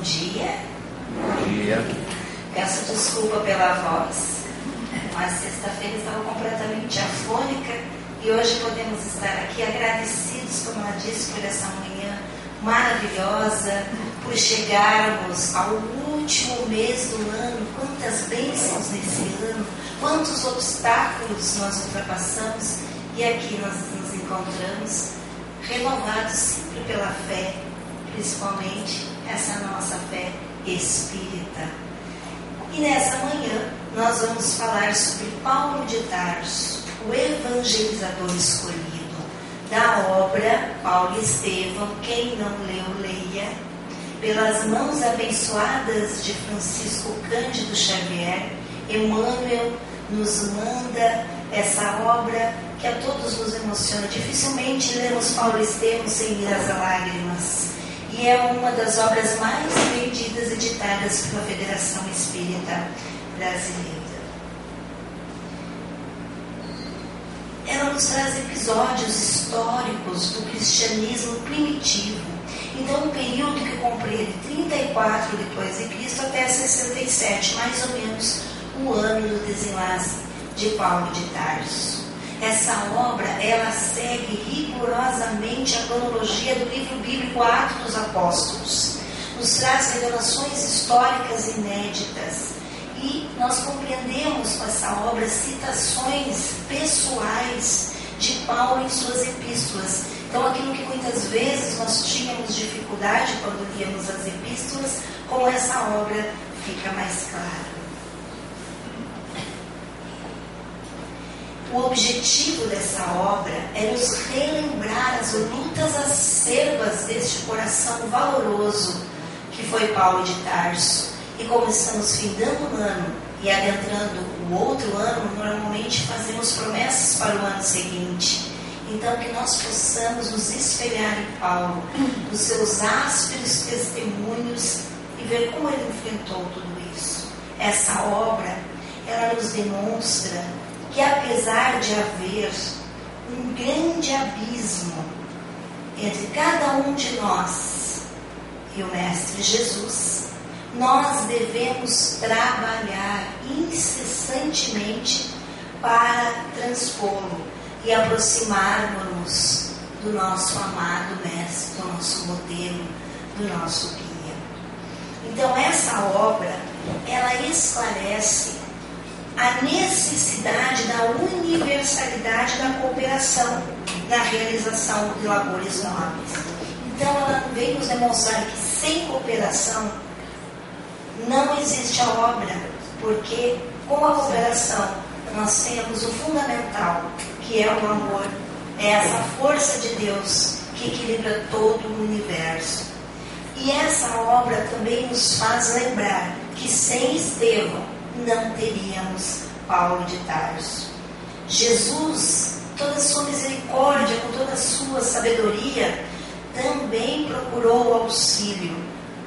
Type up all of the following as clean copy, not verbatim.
dia. Bom dia. Peço desculpa pela voz, mas sexta-feira estava completamente afônica e hoje podemos estar aqui agradecidos, como ela disse, por essa manhã maravilhosa, por chegarmos ao último mês do ano. Quantas bênçãos nesse ano, quantos obstáculos nós ultrapassamos e aqui nós nos encontramos renovados sempre pela fé, principalmente essa nossa fé espírita. E nessa manhã nós vamos falar sobre Paulo de Tarso, o evangelizador escolhido, da obra Paulo e Estevão. Quem não leu, leia. Pelas mãos abençoadas de Francisco Cândido Xavier, Emmanuel nos manda essa obra que a todos nos emociona. Dificilmente lemos Paulo e Estevão sem ir às lágrimas. E é uma das obras mais vendidas e editadas pela Federação Espírita Brasileira. Ela nos traz episódios históricos do cristianismo primitivo. Então, um período que compreende 34 depois de Cristo até 67, mais ou menos o ano do desenlace de Paulo de Tarso. Essa obra, ela segue rigorosamente a cronologia do livro bíblico Atos dos Apóstolos. Nos traz revelações históricas inéditas. E nós compreendemos com essa obra citações pessoais de Paulo em suas epístolas. Então, aquilo que muitas vezes nós tínhamos dificuldade quando líamos as epístolas, com essa obra fica mais claro. O objetivo dessa obra é nos relembrar as lutas acerbas deste coração valoroso que foi Paulo de Tarso. E como estamos findando um ano e adentrando o outro ano, normalmente fazemos promessas para o ano seguinte. Então, que nós possamos nos espelhar em Paulo, nos seus ásperos testemunhos e ver como ele enfrentou tudo isso. Essa obra, ela nos demonstra que apesar de haver um grande abismo entre cada um de nós e o Mestre Jesus, nós devemos trabalhar incessantemente para transpô-lo e aproximarmos-nos do nosso amado Mestre, do nosso modelo, do nosso guia. Então, essa obra, ela esclarece a necessidade da universalidade da cooperação na realização de labores nobres. Então, ela vem nos demonstrar que sem cooperação não existe a obra, porque com a cooperação nós temos o fundamental, que é o amor, é essa força de Deus que equilibra todo o universo. E essa obra também nos faz lembrar que sem Estevão não teríamos Paulo de Tarso. Jesus, toda a sua misericórdia, com toda a sua sabedoria, também procurou o auxílio,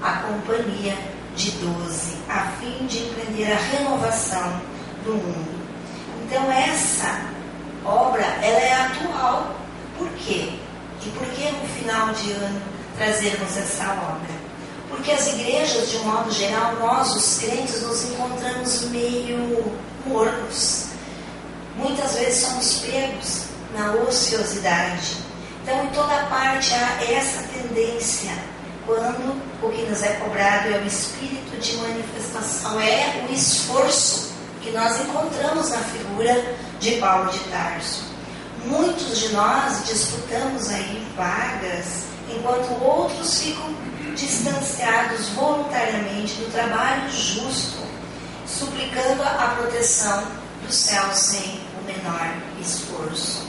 a companhia de 12, a fim de empreender a renovação do mundo. Então, essa obra, ela é atual. Por quê? E por que no final de ano trazermos essa obra? Porque as igrejas, de um modo geral, nós, os crentes, nos encontramos meio mornos. Muitas vezes somos pegos na ociosidade. Então, em toda parte há essa tendência, quando o que nos é cobrado é o espírito de manifestação, é o esforço que nós encontramos na figura de Paulo de Tarso. Muitos de nós disputamos aí vagas, enquanto outros ficam distanciados voluntariamente do trabalho justo, suplicando a proteção do céu sem o menor esforço.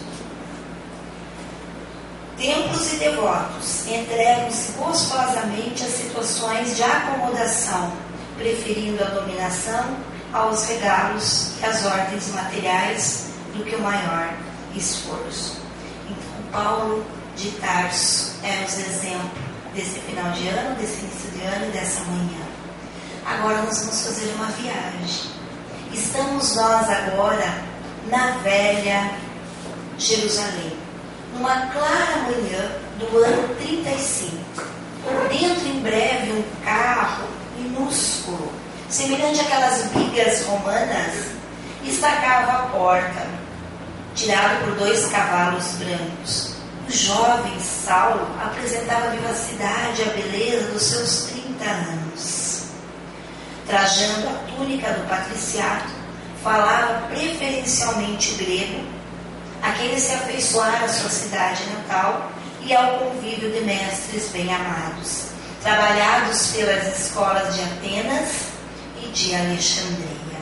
Templos e devotos entregam-se gostosamente a situações de acomodação, preferindo a dominação aos regalos e às ordens materiais do que o maior esforço. Então, Paulo de Tarso é nos exemplo desse final de ano, desse início de ano e dessa manhã. Agora nós vamos fazer uma viagem. Estamos nós agora na velha Jerusalém, numa clara manhã do ano 35. Dentro, em breve, um carro minúsculo, semelhante àquelas bigas romanas, estacava a porta, tirado por 2 cavalos brancos. O jovem Saulo apresentava a vivacidade e a beleza dos seus 30 anos. Trajando a túnica do patriciato, falava preferencialmente grego, a quem se afeiçoara à sua cidade natal e ao convívio de mestres bem-amados, trabalhados pelas escolas de Atenas e de Alexandria.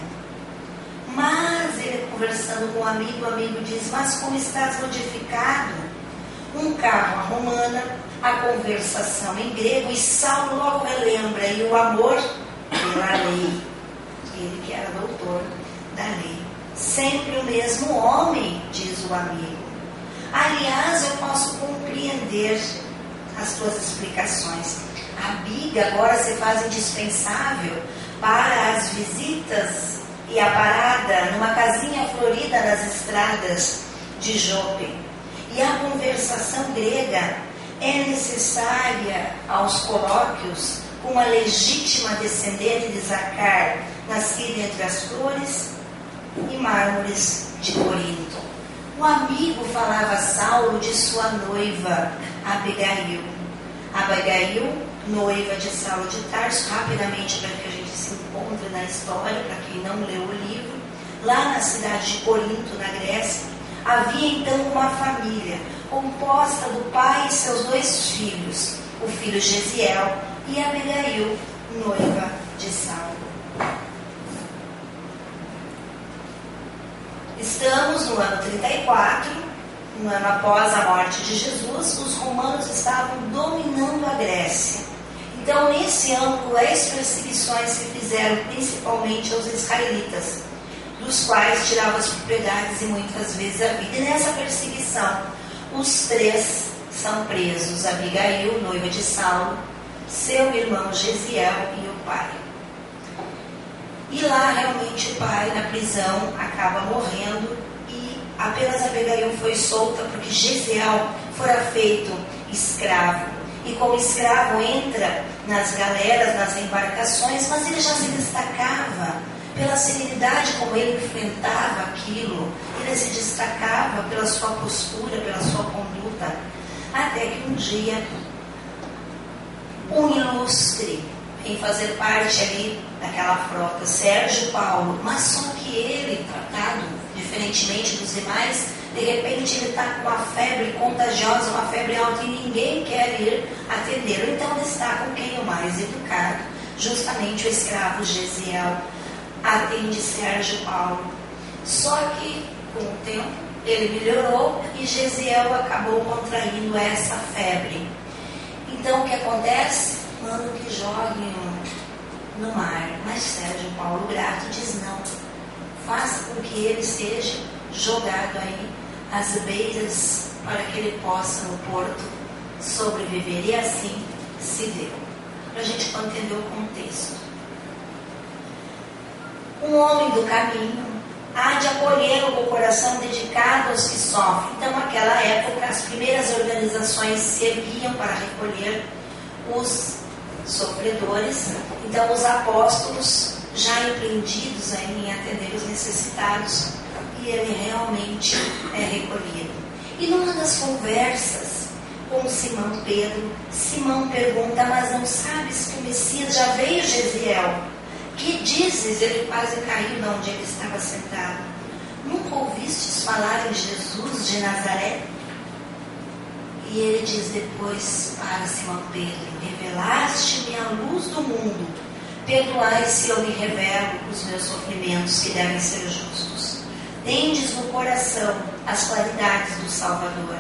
Mas ele, conversando com o amigo diz: mas como estás modificado? Um carro à romana, a conversação em grego, e Saulo logo relembra, e o amor pela lei. Ele que era doutor da lei. Sempre o mesmo homem, diz o amigo. Aliás, eu posso compreender as tuas explicações. A biga agora se faz indispensável para as visitas e a parada numa casinha florida nas estradas de Jope. E a conversação grega é necessária aos colóquios com a legítima descendente de Zacar, nascida entre as flores e mármores de Corinto. O amigo falava a Saulo de sua noiva, Abigail. Abigail, noiva de Saulo de Tarso, rapidamente para que a gente se encontre na história, para quem não leu o livro, lá na cidade de Corinto, na Grécia, havia então uma família composta do pai e seus 2 filhos, o filho Gesiel e Abigail, noiva de Saulo. Estamos no ano 34, um ano após a morte de Jesus. Os romanos estavam dominando a Grécia. Então, nesse ano, cruéis perseguições se fizeram principalmente aos israelitas, dos quais tiravam as propriedades e muitas vezes a vida. E nessa perseguição, os 3 são presos: Abigail, noiva de Saulo, seu irmão Gesiel e o pai. E lá realmente o pai, na prisão, acaba morrendo, e apenas Abigail foi solta porque Gesiel fora feito escravo. E como escravo entra nas galeras, nas embarcações, mas ele já se destacava pela serenidade como ele enfrentava aquilo. Ele se destacava pela sua postura, pela sua conduta. Até que um dia, um ilustre em fazer parte ali daquela frota, Sérgio Paulo, mas só que ele, tratado diferentemente dos demais, de repente ele está com uma febre contagiosa, uma febre alta, e ninguém quer ir atendê-lo. Então destacam quem é o mais educado, justamente o escravo Gesiel atende Sérgio Paulo. Só que com o tempo ele melhorou e Gesiel acabou contraindo essa febre. Então o que acontece? Manda que jogue no mar. Mas Sérgio Paulo, grato, diz não. Faça com que ele seja jogado aí às beiras para que ele possa no porto sobreviver. E assim se deu. Para a gente entender o contexto. Um homem do caminho há de acolher com o coração dedicado aos que sofrem. Então, naquela época, as primeiras organizações serviam para recolher os sofredores. Então, os apóstolos, já empreendidos em atender os necessitados, e ele realmente é recolhido. E numa das conversas com Simão Pedro, Simão pergunta: mas não sabes que o Messias já veio, Gesiel? Que dizes? Ele quase caiu de onde ele estava sentado. Nunca ouvistes falar em Jesus de Nazaré? E ele diz depois para Simão Pedro: revelaste-me a luz do mundo, perdoai se eu me revelo os meus sofrimentos que devem ser justos. Tendes no coração as qualidades do Salvador,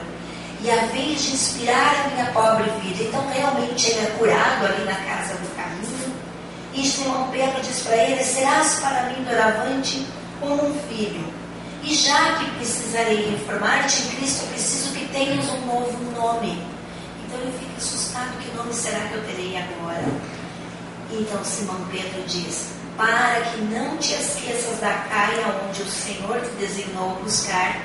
e a vez de inspirar a minha pobre vida. Então realmente ele é curado ali na casa do caminho. E Simão Pedro diz para ele: serás para mim doravante como um filho. E já que precisarei reformar-te em Cristo, preciso que tenhas um novo nome. Então ele fica assustado: que nome será que eu terei agora? Então Simão Pedro diz: para que não te esqueças da caia onde o Senhor te designou buscar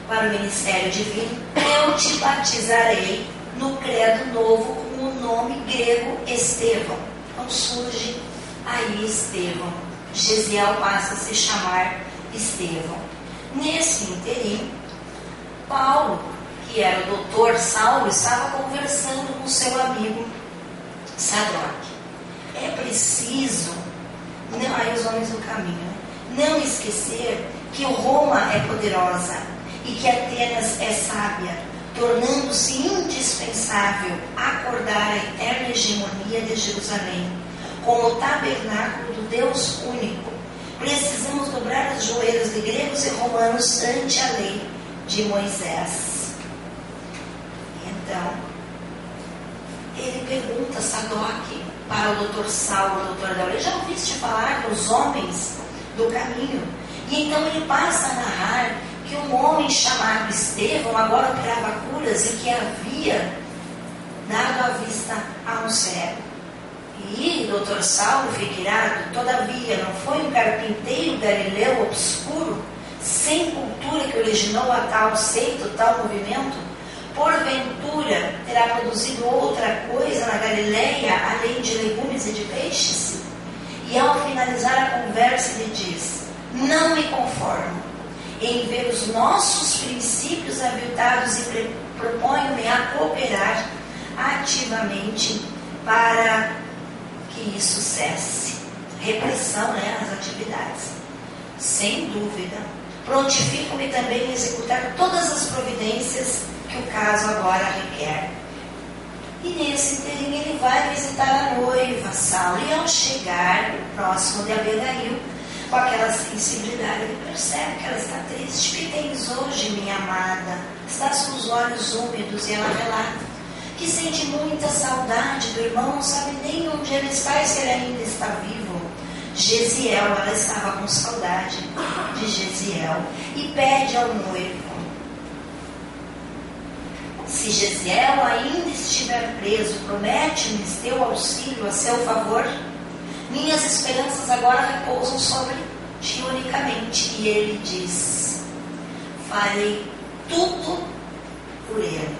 para o ministério divino, eu te batizarei no credo novo com o nome grego Estevão. Então surge aí Estevão. Gesiel passa a se chamar Estevão. Nesse interim, Paulo, que era o doutor Saulo, estava conversando com seu amigo Sadoc. É preciso, aí os homens do caminho, não esquecer que Roma é poderosa e que Atenas é sábia, tornando-se indispensável acordar a eterna hegemonia de Jerusalém como tabernáculo do Deus único. Precisamos dobrar os joelhos de gregos e romanos ante a lei de Moisés. Então, ele pergunta, Sadoc, para o doutor Saulo, o doutor Adão, já ouviste falar dos homens do caminho? E então ele passa a narrar que um homem chamado Estevão agora operava curas e que havia dado a vista a um cego. E o doutor Saulo fica irado, todavia não foi um carpinteiro galileu obscuro, sem cultura, que originou a tal seita, tal movimento? Porventura terá produzido outra coisa na Galileia, além de legumes e de peixes? E ao finalizar a conversa ele diz: não me conformo em ver os nossos princípios aviltados e proponho-me a cooperar ativamente para que isso cesse. Repressão, as atividades. Sem dúvida. Prontifico-me também a executar todas as providências que o caso agora requer. E nesse interim ele vai visitar a noiva, Saulo, e ao chegar próximo de Abigail, com aquela sensibilidade, ele percebe que ela está triste. Que tens hoje, minha amada? Estás com os olhos úmidos, e ela relata que sente muita saudade do irmão, não sabe nem onde ele está e se ele ainda está vivo. Gesiel, ela estava com saudade de Gesiel e pede ao noivo: se Gesiel ainda estiver preso, promete-me teu auxílio a seu favor. Minhas esperanças agora repousam sobre ti unicamente. E ele diz: farei tudo por ele.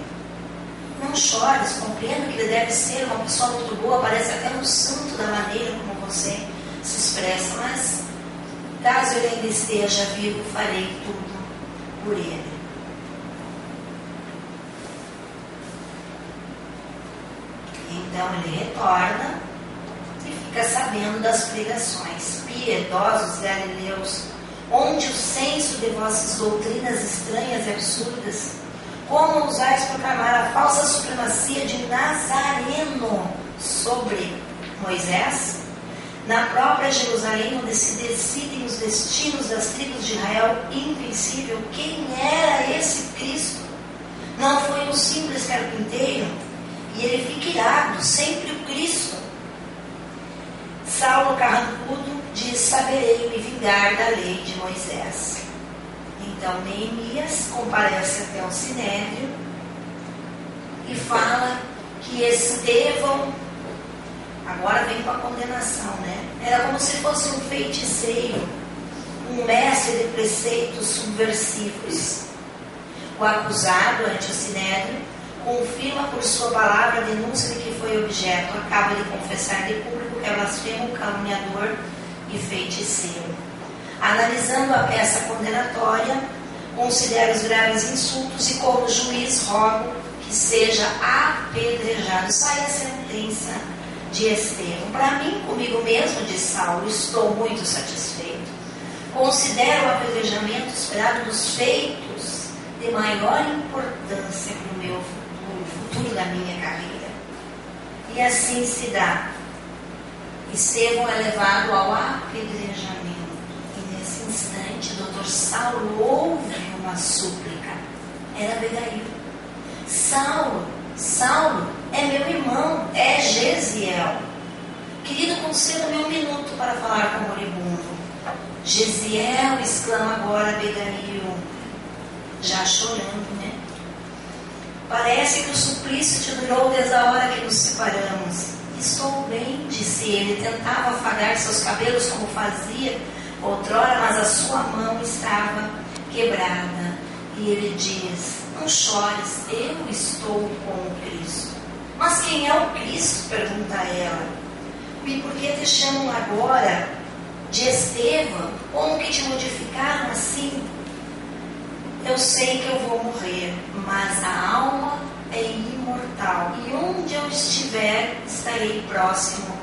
Não chores, compreendo que ele deve ser uma pessoa muito boa, parece até um santo da maneira como você se expressa, mas caso ele ainda esteja vivo, farei tudo por ele. Então ele retorna e fica sabendo das pregações. Piedosos galileus, onde o senso de vossas doutrinas estranhas e absurdas, como ousais proclamar a falsa supremacia de Nazareno sobre Moisés? Na própria Jerusalém, onde se decidem os destinos das tribos de Israel, invencível, quem era esse Cristo? Não foi um simples carpinteiro? E ele fica irado, sempre o Cristo. Saulo carrancudo diz: saberei me vingar da lei de Moisés. Então Neemias comparece até o Sinédrio e fala que Estevão, agora vem com a condenação, era como se fosse um feiticeiro, um mestre de preceitos subversivos. O acusado ante o Sinédrio confirma por sua palavra a denúncia de que foi objeto, acaba de confessar de público que é blasfemo, caluniador e feiticeiro. Analisando a peça condenatória, considera os graves insultos e, como juiz, rogo que seja apedrejado. Sai a sentença de Estevão. Para mim, comigo mesmo, diz Saulo, estou muito satisfeito. Considero o apedrejamento esperado dos feitos de maior importância para o meu futuro da minha carreira. E assim se dá. Estevão é levado ao apedrejamento. Nesse instante, o doutor Saulo ouve uma súplica. Era Abigail. Saulo, é meu irmão, é Gesiel. Querido, conceda-me um minuto para falar com o moribundo. Gesiel, exclama agora Abigail, já chorando, Parece que o suplício te durou desde a hora que nos separamos. Estou bem, disse ele. Tentava afagar seus cabelos como fazia outrora, mas a sua mão estava quebrada E ele diz: não chores, eu estou com o Cristo. Mas quem é o Cristo? Pergunta ela. E por que te chamam agora de Estevão? Como que te modificaram assim? Eu sei que eu vou morrer, mas a alma é imortal. E onde eu estiver, estarei próximo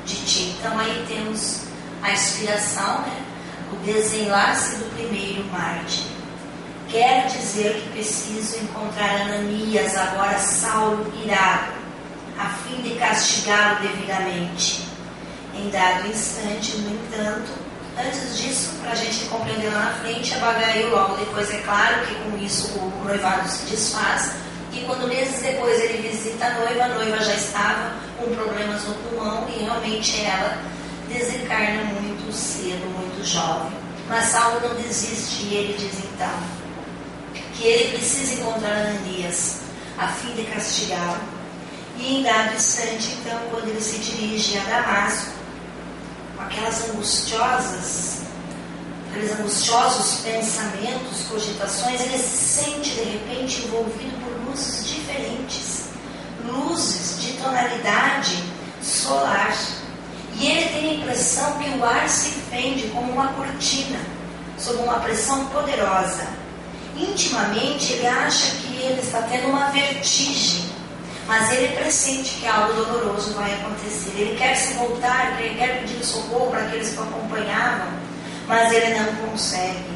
de ti. Então aí temos a inspiração, né? O desenlace do primeiro mártir. Quer dizer que preciso encontrar Ananias, agora Saulo, irado, a fim de castigá-lo devidamente. Em dado instante, no entanto, antes disso, para a gente compreender lá na frente, Abigail logo depois, é claro que com isso o noivado se desfaz, e quando meses depois ele visita a noiva já estava com problemas no pulmão e realmente ela desencarna muito cedo, muito jovem. Mas Saulo não desiste e ele diz então que ele precisa encontrar Ananias a fim de castigá-lo. E em dado instante, então, quando ele se dirige a Damasco, com aqueles angustiosos pensamentos, cogitações, ele se sente de repente envolvido por luzes diferentes, luzes de tonalidade solar. E ele tem a impressão que o ar se fende como uma cortina, sob uma pressão poderosa. Intimamente ele acha que ele está tendo uma vertigem, mas ele pressente que algo doloroso vai acontecer. Ele quer se voltar, ele quer pedir socorro para aqueles que o acompanhavam, mas ele não consegue.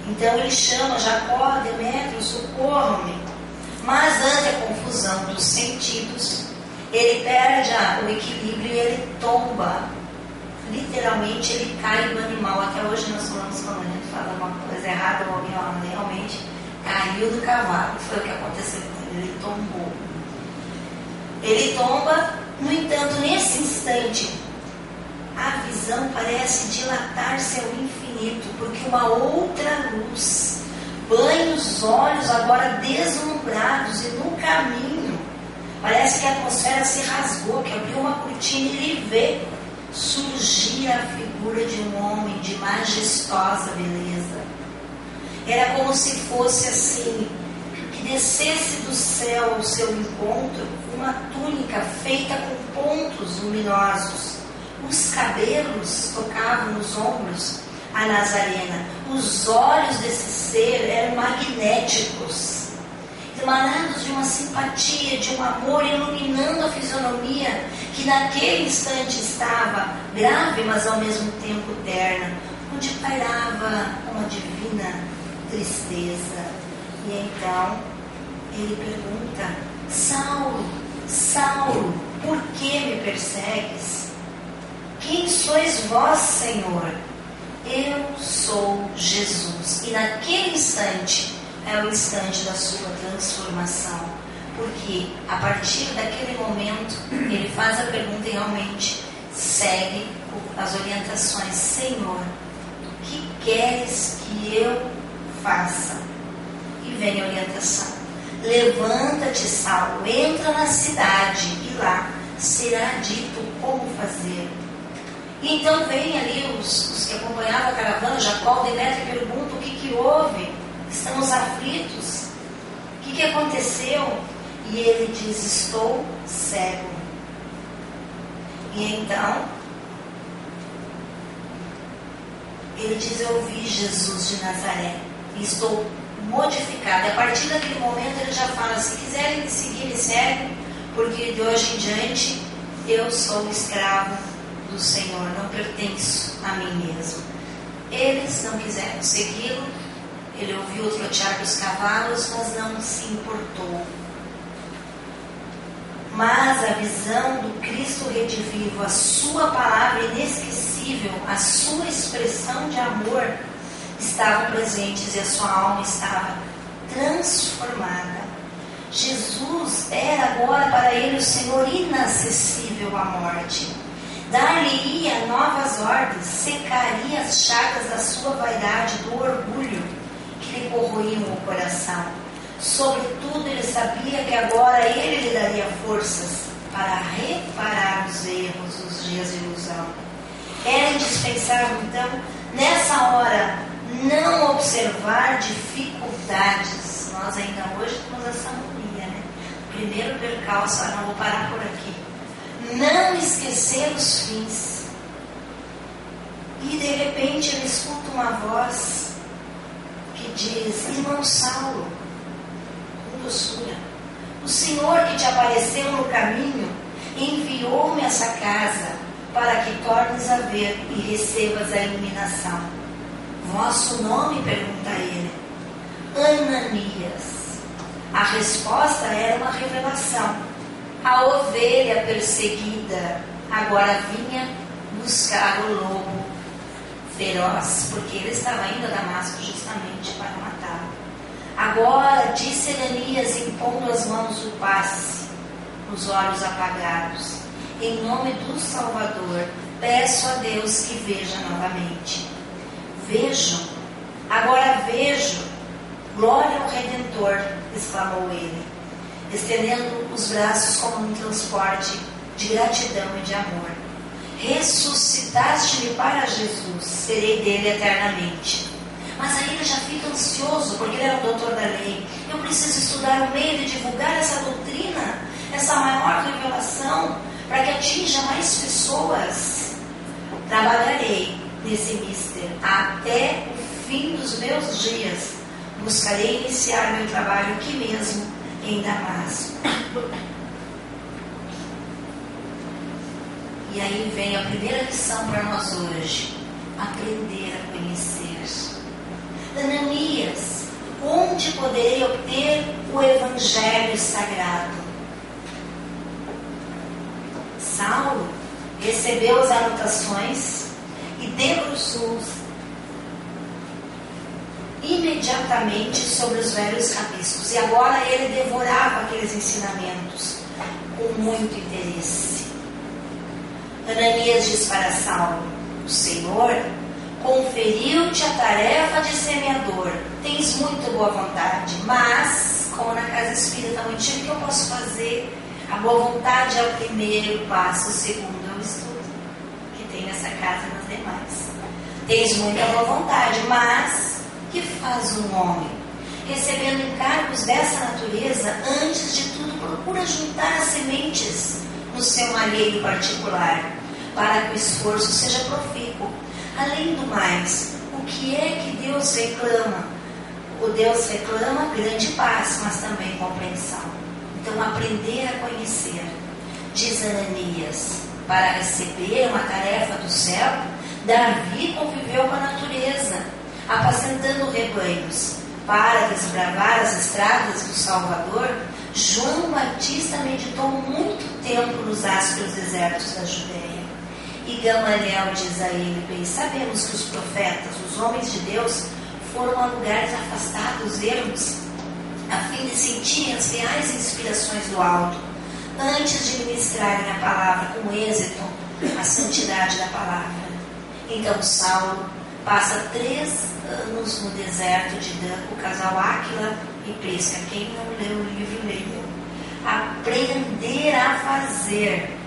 Então ele chama Jacó, Demétrio, socorram-me. Mas ante a confusão dos sentidos, ele perde o equilíbrio e ele tomba. Literalmente ele cai do animal. Até hoje nós falamos, quando a gente fala uma coisa errada, ou alguém realmente caiu do cavalo. Foi o que aconteceu com ele, ele tombou. Ele tomba, no entanto, nesse instante, a visão parece dilatar-se ao infinito, porque uma outra luz banha os olhos agora deslumbrados, e no caminho parece que a atmosfera se rasgou, que abriu uma cortina e ele vê surgir a figura de um homem de majestosa beleza. Era como se fosse assim, que descesse do céu ao seu encontro uma túnica feita com pontos luminosos. Os cabelos tocavam nos ombros a Nazarena. Os olhos desse ser eram magnéticos, emanados de uma simpatia, de um amor, iluminando a fisionomia, que naquele instante estava grave, mas ao mesmo tempo terna, onde pairava uma divina tristeza. E então ele pergunta: Saulo, Saulo, por que me persegues? Quem sois vós, Senhor? Eu sou Jesus. E naquele instante é o instante da sua transformação, porque a partir daquele momento ele faz a pergunta e realmente segue as orientações: Senhor, o que queres que eu faça? E vem a orientação: levanta-te, Saulo, entra na cidade e lá será dito como fazer. E então vem ali os que acompanhavam a caravana, Jacó, Demétrio, e perguntam: o que houve? Estamos aflitos, o que aconteceu? E ele diz: estou cego. E então ele diz: eu vi Jesus de Nazaré e estou modificado. E a partir daquele momento ele já fala: se quiserem me seguir, me seguem, porque de hoje em diante eu sou escravo do Senhor, não pertenço a mim mesmo. Eles não quiseram segui-lo. Ele ouviu o trotear dos cavalos, mas não se importou. Mas a visão do Cristo redivivo, a sua palavra inesquecível, a sua expressão de amor estavam presentes e a sua alma estava transformada. Jesus era agora para ele o Senhor inacessível à morte. Dar-lhe-ia novas ordens, secaria as chagas da sua vaidade, do orgulho que lhe corroíam o coração. Sobretudo ele sabia que agora ele lhe daria forças para reparar os erros, os dias de ilusão. Era indispensável então, nessa hora, não observar dificuldades. Nós ainda hoje temos essa mania, né? Primeiro percalço, não vou parar por aqui. Não esquecer os fins. E de repente ele escuta uma voz que diz: irmão Saulo, com doçura, o Senhor que te apareceu no caminho enviou-me a essa casa para que tornes a ver e recebas a iluminação. Vosso nome? Pergunta ele. Ananias. A resposta era uma revelação. A ovelha perseguida agora vinha buscar o lobo feroz, porque ele estava indo a Damasco justamente para matá-lo. Agora, disse Ananias, impondo as mãos o passe, os olhos apagados: em nome do Salvador, peço a Deus que veja novamente. Vejam, agora vejo, glória ao Redentor, exclamou ele, estendendo os braços como um transporte de gratidão e de amor. Ressuscitaste-me para Jesus, serei dele eternamente. Mas aí ele já fica ansioso, porque ele era o doutor da lei. Eu preciso estudar o meio de divulgar essa doutrina, essa maior revelação, para que atinja mais pessoas. Trabalharei nesse mister até o fim dos meus dias. Buscarei iniciar meu trabalho aqui mesmo, em Damasco. E aí vem a primeira lição para nós hoje: aprender a conhecer. Ananias, onde poderei obter o Evangelho Sagrado? Saulo recebeu as anotações e debruçou-se imediatamente sobre os velhos rabiscos. E agora ele devorava aqueles ensinamentos com muito interesse. Ananias diz para Saulo: o Senhor conferiu-te a tarefa de semeador. Tens muito boa vontade, mas, como na casa espírita muito antiga, o que eu posso fazer? A boa vontade é o primeiro passo, o segundo é o estudo, que tem nessa casa e nas demais. Tens muita boa vontade, mas que faz um homem? Recebendo encargos dessa natureza, antes de tudo procura juntar as sementes no seu malheiro particular, para que o esforço seja profícuo. Além do mais, o que é que Deus reclama? O Deus reclama grande paz, mas também compreensão. Então, aprender a conhecer. Diz Ananias: para receber uma tarefa do céu, Davi conviveu com a natureza, apacentando rebanhos. Para desbravar as estradas do Salvador, João Batista meditou muito tempo nos ásperos desertos da Judéia. E Gamaliel diz a ele: bem, sabemos que os profetas, os homens de Deus, foram a lugares afastados, ermos, a fim de sentirem as reais inspirações do alto, antes de ministrarem a palavra com êxito, a santidade da palavra. Então Saulo passa 3 anos no deserto de Dan, o casal Áquila e Prisca. Quem não leu o livro, leia. Aprender a fazer.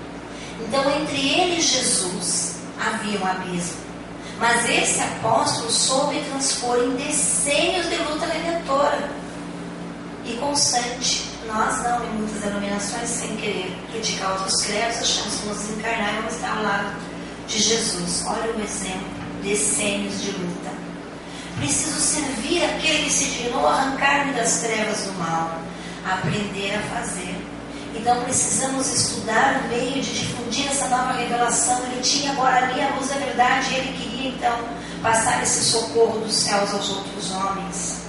Então, entre ele e Jesus havia um abismo. Mas esse apóstolo soube transpor em decênios de luta redentora e constante. Nós não, em muitas denominações, sem querer criticar outros credos, achamos que nos encarnar e vamos estar ao lado de Jesus. Olha o exemplo, decênios de luta. Preciso servir aquele que se dignou a arrancar-me das trevas do mal. Aprender a fazer. Então precisamos estudar o meio de difundir essa nova revelação. Ele tinha agora ali a luz da verdade e ele queria então passar esse socorro dos céus aos outros homens.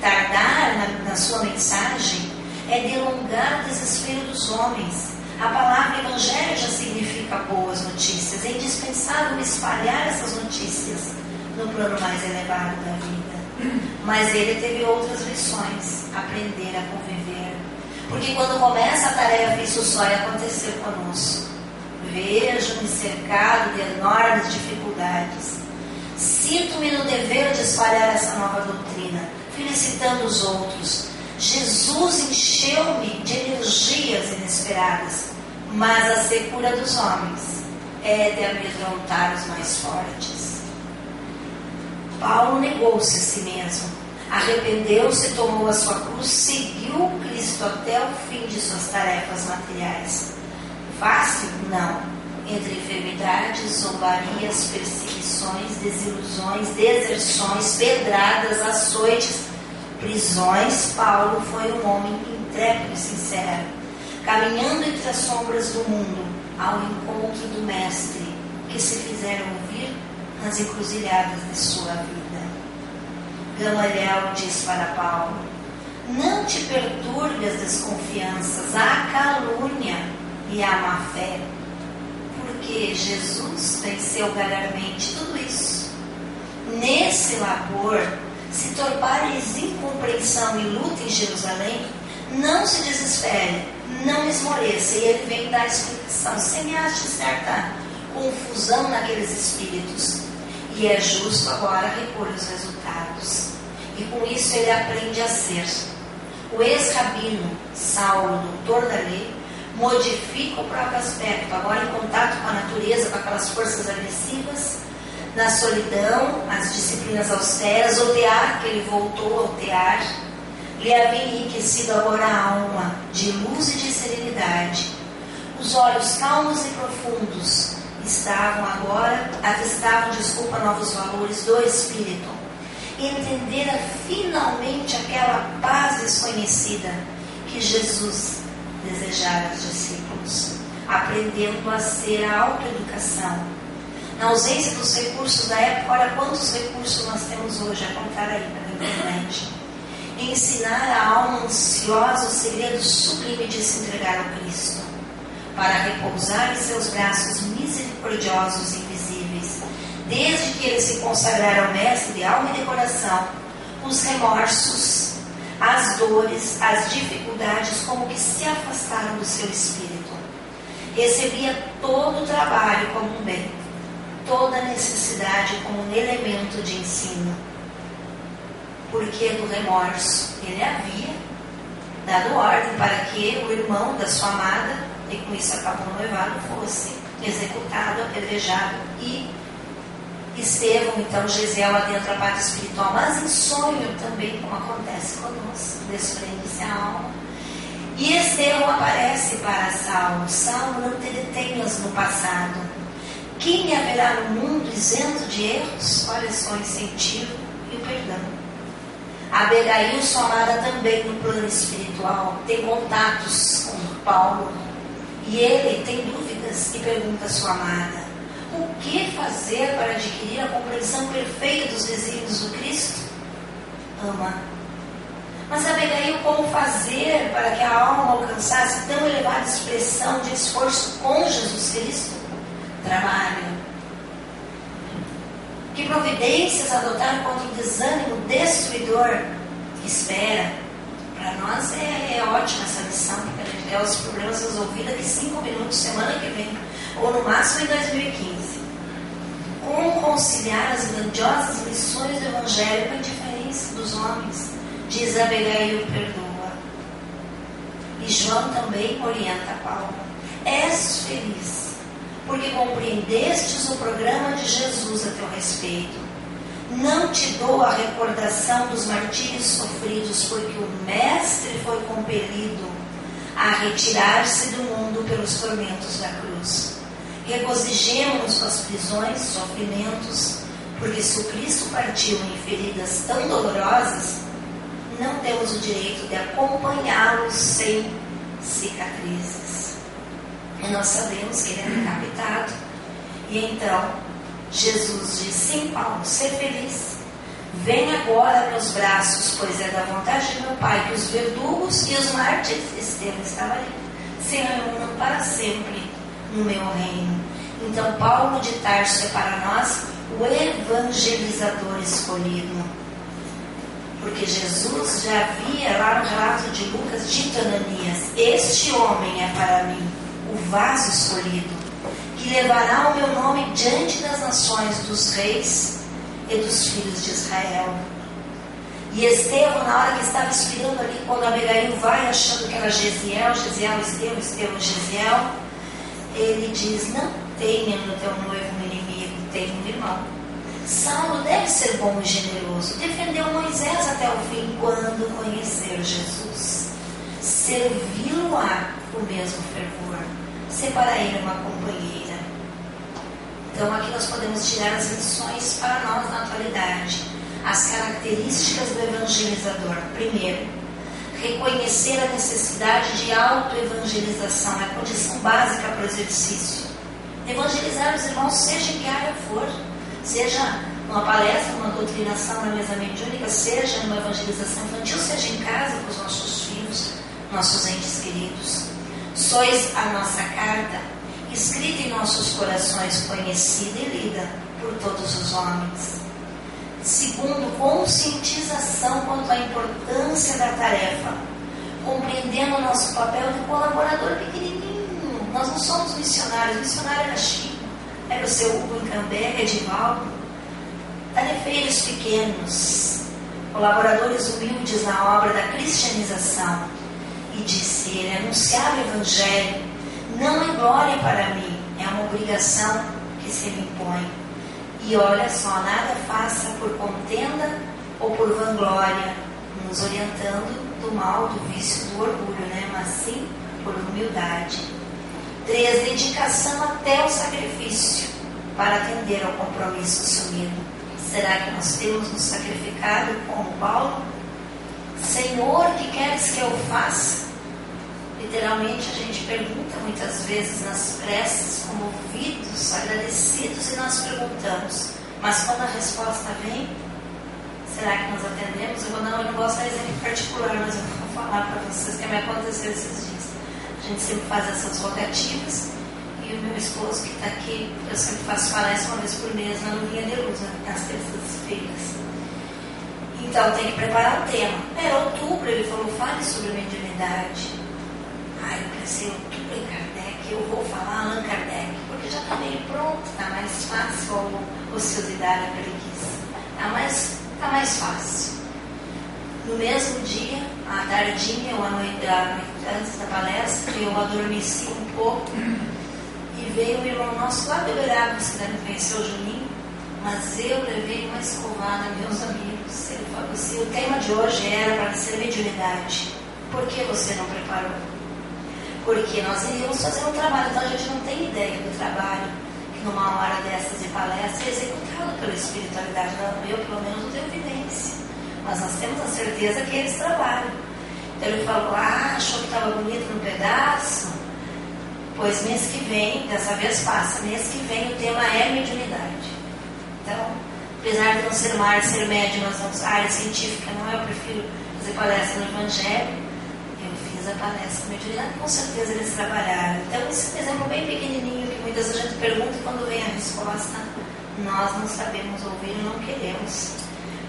Tardar na sua mensagem é delongar o desespero dos homens. A palavra evangelho já significa boas notícias. É indispensável espalhar essas notícias no plano mais elevado da vida. Mas ele teve outras lições: aprender a conviver. Porque quando começa a tarefa, isso só ia acontecer conosco. Vejo-me cercado de enormes dificuldades. Sinto-me no dever de espalhar essa nova doutrina, felicitando os outros. Jesus encheu-me de energias inesperadas, mas a secura dos homens é de amedrontar os mais fortes. Paulo negou-se a si mesmo, arrependeu-se, tomou a sua cruz, seguiu Cristo até o fim de suas tarefas materiais. Fácil? Não. Entre enfermidades, zombarias, perseguições, desilusões, deserções, pedradas, açoites, prisões, Paulo foi um homem intrépido e sincero, caminhando entre as sombras do mundo, ao encontro do Mestre, que se fizeram ouvir nas encruzilhadas de sua vida. Gamaliel diz para Paulo: não te perturbe as desconfianças, a calúnia e a má fé, porque Jesus venceu galhardamente tudo isso. Nesse labor, se tornares incompreensão e luta em Jerusalém, não se desespere, não esmoreça. E ele vem dar explicação. Semeaste certa confusão naqueles espíritos, e é justo agora repor os resultados. E com isso ele aprende a ser. O ex-rabino Saulo, doutor da lei, modifica o próprio aspecto, agora em contato com a natureza, com aquelas forças agressivas, na solidão, as disciplinas austeras, o tear, que ele voltou ao tear, lhe havia enriquecido agora a alma de luz e de serenidade. Os olhos calmos e profundos atestavam novos valores do Espírito. E entendera finalmente aquela paz desconhecida que Jesus desejara aos discípulos, aprendendo a ser a autoeducação. Na ausência dos recursos da época, olha quantos recursos nós temos hoje a contar aí pela internet. Ensinar a alma ansiosa o segredo sublime de se entregar ao Cristo, para repousar em seus braços misericordiosos e invisíveis, desde que ele se consagrara ao Mestre de alma e de coração. Os remorsos, as dores, as dificuldades como que se afastaram do seu espírito. Recebia todo o trabalho como um bem, toda a necessidade como um elemento de ensino. Porque do remorso ele havia dado ordem para que o irmão da sua amada, e com isso acabou no noivado, fosse executado, apedrejado, e Estevão, então, Gesiel adentra a parte espiritual, mas em sonho também, como acontece conosco, desprende-se a alma. E Estevão aparece para Saulo: Saulo, não te detenhas no passado. Quem haverá no mundo isento de erros? Olha só o incentivo e o perdão. Abigail, sua amada, também no plano espiritual, tem contatos com Paulo, e ele tem dúvidas e pergunta à sua amada: o que fazer para adquirir a compreensão perfeita dos desígnios do Cristo? Ama. Mas Abigail, como fazer para que a alma alcançasse tão elevada expressão de esforço com Jesus Cristo? Trabalho. Que providências adotar contra o desânimo destruidor? Espera. Para nós é ótima essa lição, porque a gente tem os problemas resolvidos aqui 5 minutos, semana que vem, ou no máximo em 2015. Como conciliar as grandiosas lições do Evangelho com a indiferença dos homens? Diz Abigail: perdoa. E João também orienta Paulo: és feliz, porque compreendestes o programa de Jesus a teu respeito. Não te dou a recordação dos martírios sofridos, porque o Mestre foi compelido a retirar-se do mundo pelos tormentos da cruz. Regozijemo-nos com as prisões, sofrimentos, porque se o Cristo partiu em feridas tão dolorosas, não temos o direito de acompanhá-los sem cicatrizes. E nós sabemos que ele é decapitado. E então Jesus diz: sim, Paulo, ser feliz. Vem agora meus braços, pois é da vontade de meu Pai que os verdugos e os mártires, Estevão estava ali, se reúnam para sempre no meu reino. Então Paulo de Tarso é para nós o evangelizador escolhido, porque Jesus já havia lá no relato de Lucas dito a Ananias: este homem é para mim o vaso escolhido, que levará o meu nome diante das nações, dos reis e dos filhos de Israel. E Estevão, na hora que estava esperando ali, quando Abigail vai achando que era Gesiel, Estevão, Gesiel, ele diz: não tenha no teu noivo um inimigo, tenha um irmão. Saulo deve ser bom e generoso. Defendeu Moisés até o fim quando conhecer Jesus. Servi-lo-á com o mesmo fervor. Ser para ele uma companheira. Então aqui nós podemos tirar as lições para nós na atualidade. As características do evangelizador. Primeiro, reconhecer a necessidade de autoevangelização. É a condição básica para o exercício. Evangelizar os irmãos, seja em que área for. Seja numa palestra, numa doutrinação na mesa mediúnica, seja numa evangelização infantil, seja em casa com os nossos filhos, nossos entes queridos. Sois a nossa carta, escrita em nossos corações, conhecida e lida por todos os homens. Segundo, conscientização quanto à importância da tarefa, compreendendo o nosso papel de colaborador pequenininho. Nós não somos missionários. Missionário era Chico, era o seu Hugo Cambé, Edivaldo. Tarefeiros pequenos, colaboradores humildes na obra da cristianização. E disse ele: anunciar o Evangelho não é glória para mim, é uma obrigação que se me impõe. E olha só, nada faça por contenda ou por vanglória, nos orientando do mal, do vício, do orgulho, mas sim por humildade. 3. Dedicação até o sacrifício para atender ao compromisso assumido. Será que nós temos nos sacrificado como Paulo? Senhor, que queres que eu faça? Literalmente a gente pergunta muitas vezes nas preces, comovidos, agradecidos, e nós perguntamos, mas quando a resposta vem, será que nós atendemos? Eu não gosto de exemplo particular, mas eu vou falar para vocês que me aconteceu esses dias. A gente sempre faz essas rogativas, e o meu esposo que está aqui, eu sempre faço palestra uma vez por mês na Luvinha de Luz, nas terças-feiras. Então tem que preparar o tema. Era outubro, ele falou, fale sobre mediunidade. Eu pensei, outubro em Kardec, eu vou falar Allan Kardec, porque já está meio pronto, está mais fácil a ociosidade, a preguiça. Está mais fácil. No mesmo dia, à tardinha, ou à noite antes da palestra, eu adormeci um pouco e veio um irmão nosso lá do Uberaba, você deve conhecer o Juninho, mas eu levei uma escovada, meus amigos. Ele falou assim: o tema de hoje era para ser mediunidade. Por que você não preparou? Porque nós iríamos fazer um trabalho, então a gente não tem ideia do trabalho que numa hora dessas de palestra é executado pela espiritualidade. Eu, pelo menos, não tenho evidência, mas nós temos a certeza que eles trabalham. Então ele falou: achou que estava bonito no pedaço? Pois mês que vem, dessa vez passa, mês que vem o tema é mediunidade. Então, apesar de não ser uma área, ser médium, nós vamos, a área científica não é, eu prefiro fazer palestra no Evangelho. A palestra mediunidade, com certeza eles trabalharam. Então esse exemplo bem pequenininho que muitas vezes a gente pergunta e quando vem a resposta nós não sabemos ouvir e não queremos.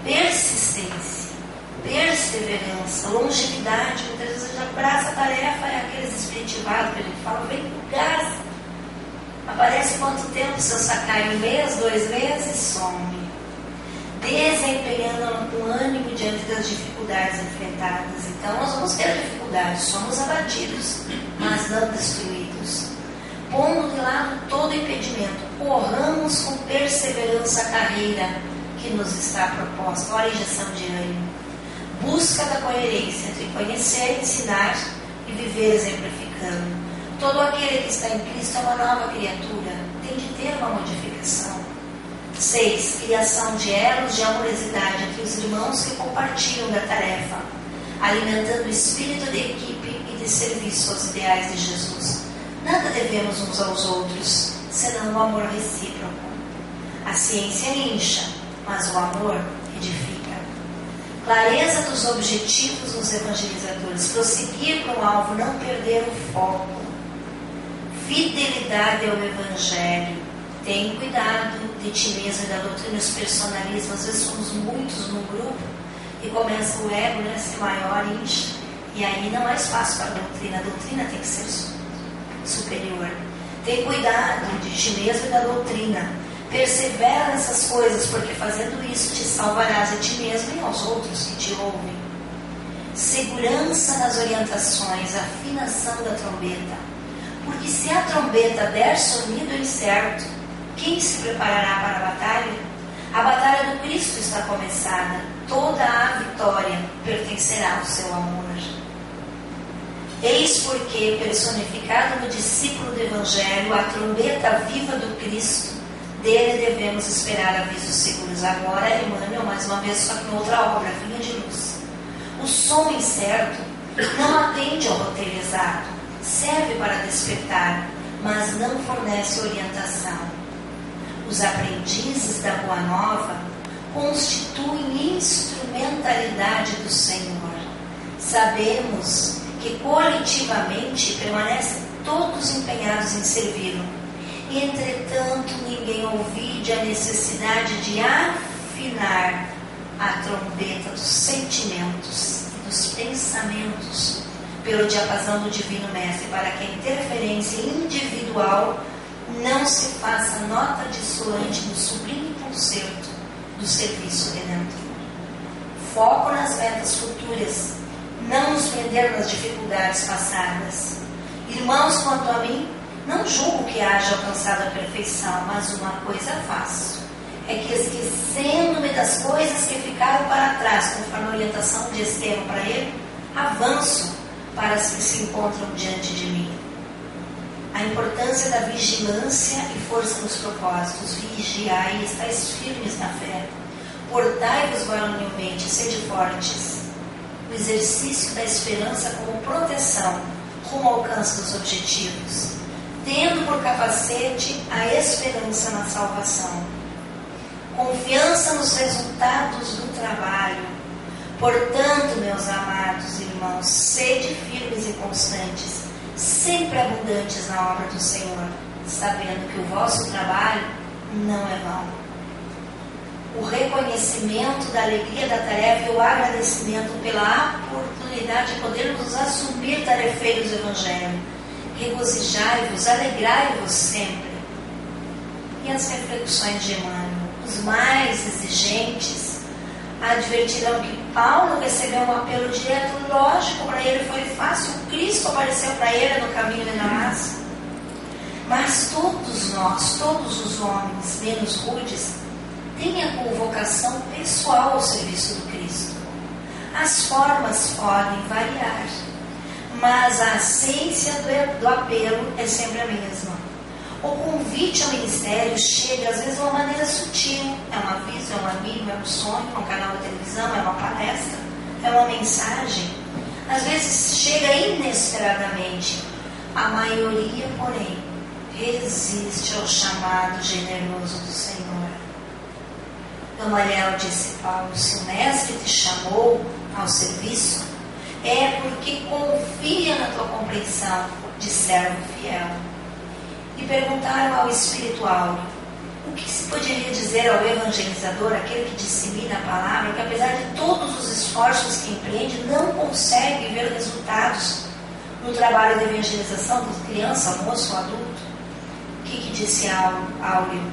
Persistência, perseverança, longevidade. Muitas vezes a gente abraça a tarefa, é aqueles espiritivados que a gente fala, vem com gás, aparece quanto tempo, se eu sacar em 1 mês, 2 meses, some. Desempenhando com ânimo diante das dificuldades enfrentadas. Então nós vamos ter dificuldades, somos abatidos, mas não destruídos. Pondo de lado todo impedimento, corramos com perseverança a carreira que nos está proposta. Olha a injeção de ânimo. Busca da coerência entre conhecer, ensinar e viver exemplificando. Todo aquele que está em Cristo é uma nova criatura, tem de ter uma modificação. 6. Criação de elos de amorosidade entre os irmãos que compartilham da tarefa, alimentando o espírito de equipe e de serviço aos ideais de Jesus. Nada devemos uns aos outros, senão o amor recíproco. A ciência incha, mas o amor edifica. Clareza dos objetivos dos evangelizadores, prosseguir para o alvo, não perder o foco. Fidelidade ao Evangelho. Tem cuidado de ti mesmo e da doutrina, os personalismos. Às vezes somos muitos num grupo e começa o ego, ser maior, incha. E aí não é mais fácil para a doutrina tem que ser superior. Tem cuidado de ti mesmo e da doutrina. Persevera nessas coisas, porque fazendo isso te salvarás a ti mesmo e aos outros que te ouvem. Segurança nas orientações, afinação da trombeta. Porque se a trombeta der sonido incerto, quem se preparará para a batalha? A batalha do Cristo está começada. Toda a vitória pertencerá ao seu amor. Eis porque, personificado no discípulo do Evangelho, a trombeta viva do Cristo, dele devemos esperar avisos seguros. Agora, Emmanuel, mais uma vez, só que em outra obra, Vinha de Luz. O som incerto não atende ao roteiro exato, serve para despertar, mas não fornece orientação. Os aprendizes da Boa Nova constituem instrumentalidade do Senhor. Sabemos que coletivamente permanecem todos empenhados em servi-lo. Entretanto, ninguém ouvide a necessidade de afinar a trombeta dos sentimentos e dos pensamentos pelo diapasão do Divino Mestre, para que a interferência individual não se faça nota dissonante no sublime concerto do serviço redentor. Foco nas metas futuras, não nos prender nas dificuldades passadas. Irmãos, quanto a mim, não julgo que haja alcançado a perfeição, mas uma coisa faço, é que, esquecendo-me das coisas que ficaram para trás, conforme a orientação de Estevão para ele, avanço para as que se encontram diante de mim. A importância da vigilância e força nos propósitos. Vigiai e estáis firmes na fé. Portai-vos varonilmente, sede fortes. O exercício da esperança como proteção rumo ao alcance dos objetivos, tendo por capacete a esperança na salvação. Confiança nos resultados do trabalho. Portanto, meus amados irmãos, sede firmes e constantes, sempre abundantes na obra do Senhor, sabendo que o vosso trabalho não é vão. O reconhecimento da alegria da tarefa e o agradecimento pela oportunidade de podermos assumir tarefeiros do Evangelho. Regozijai-vos, alegrai-vos sempre. E as reflexões de Emmanuel. Os mais exigentes advertirão que Paulo recebeu um apelo direto, lógico, para ele foi fácil, Cristo apareceu para ele no caminho de Damasco. Mas todos nós, todos os homens, menos rudes, têm a convocação pessoal ao serviço do Cristo. As formas podem variar, mas a essência do apelo é sempre a mesma. O convite ao ministério chega às vezes de uma maneira sutil. É um aviso, é um amigo, é um sonho, é um canal de televisão, é uma palestra, é uma mensagem. Às vezes chega inesperadamente. A maioria, porém, resiste ao chamado generoso do Senhor. Gamaliel disse Paulo: se o mestre te chamou ao serviço, é porque confia na tua compreensão de servo fiel. E perguntaram ao espiritual: o que se poderia dizer ao evangelizador, aquele que dissemina a palavra, que apesar de todos os esforços que empreende, não consegue ver resultados no trabalho de evangelização com criança, moço, adulto? O que disse Áureo?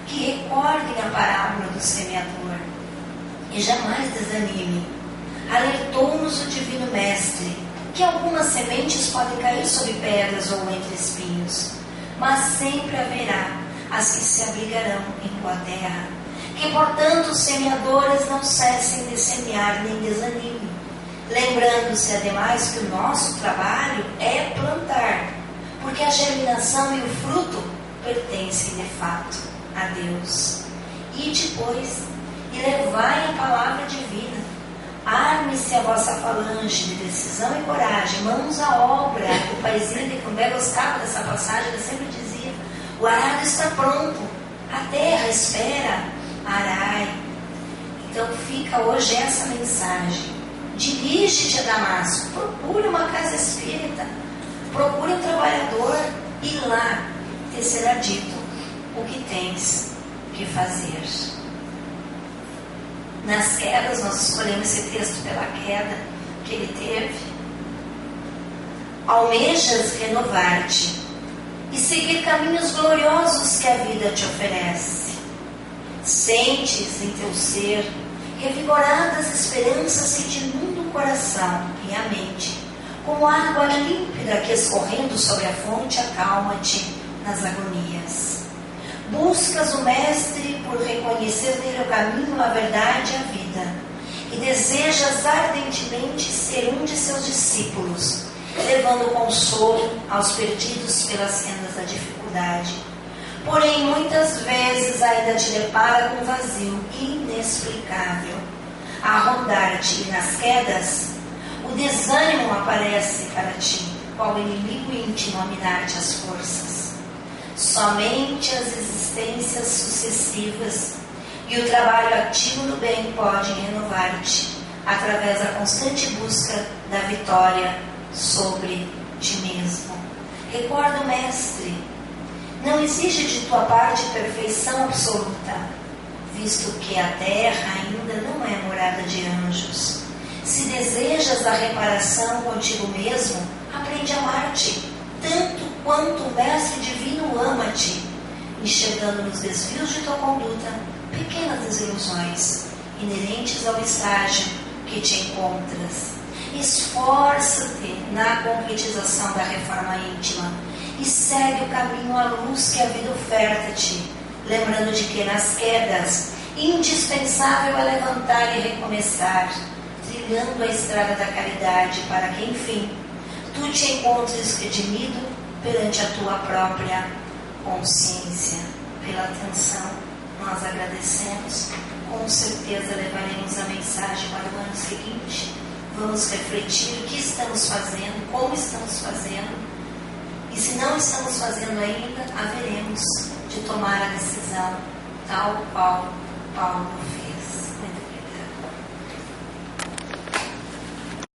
Que recordem a parábola do semeador e jamais desanime. Alertou-nos o Divino Mestre que algumas sementes podem cair sobre pedras ou entre espinhos, mas sempre haverá as que se abrigarão em boa terra. Que, portanto, os semeadores não cessem de semear nem desanimem, lembrando-se, ademais, que o nosso trabalho é plantar, porque a germinação e o fruto pertencem, de fato, a Deus. E depois, e levai a palavra divina. Arme-se a vossa falange de decisão e coragem, mãos à obra. O paizinho de Cambé gostava dessa passagem, ele sempre dizia: o arado está pronto, a terra espera, arai. Então fica hoje essa mensagem: dirige-te a Damasco, procure uma casa espírita, procure um trabalhador, e lá te será dito o que tens que fazer. Nas quedas, nós escolhemos esse texto pela queda que ele teve. Almejas renovar-te e seguir caminhos gloriosos que a vida te oferece. Sentes em teu ser revigoradas esperanças que te inundam o coração e a mente, como água límpida que, escorrendo sobre a fonte, acalma-te nas agonias. Buscas o Mestre por reconhecer nele o caminho, a verdade e a vida, e desejas ardentemente ser um de seus discípulos, levando consolo aos perdidos pelas sendas da dificuldade. Porém, muitas vezes ainda te depara com um vazio inexplicável a rondar-te, e nas quedas o desânimo aparece para ti, qual inimigo íntimo a minar-te as forças. Somente as existências sucessivas e o trabalho ativo do bem podem renovar-te, através da constante busca da vitória sobre ti mesmo. Recorda o Mestre: não exige de tua parte perfeição absoluta, visto que a terra ainda não é morada de anjos. Se desejas a reparação contigo mesmo, aprende a amar-te, tanto quanto o Mestre Divino ama-te, enxergando nos desvios de tua conduta pequenas desilusões inerentes ao estágio que te encontras. Esforça-te na concretização da reforma íntima e segue o caminho à luz que a vida oferta-te, lembrando de que nas quedas indispensável é levantar e recomeçar, trilhando a estrada da caridade, para que enfim tu te encontres redimido perante a tua própria consciência. Pela atenção nós agradecemos, com certeza levaremos a mensagem para o ano seguinte. Vamos refletir o que estamos fazendo, como estamos fazendo, e se não estamos fazendo ainda, haveremos de tomar a decisão tal qual Paulo fez.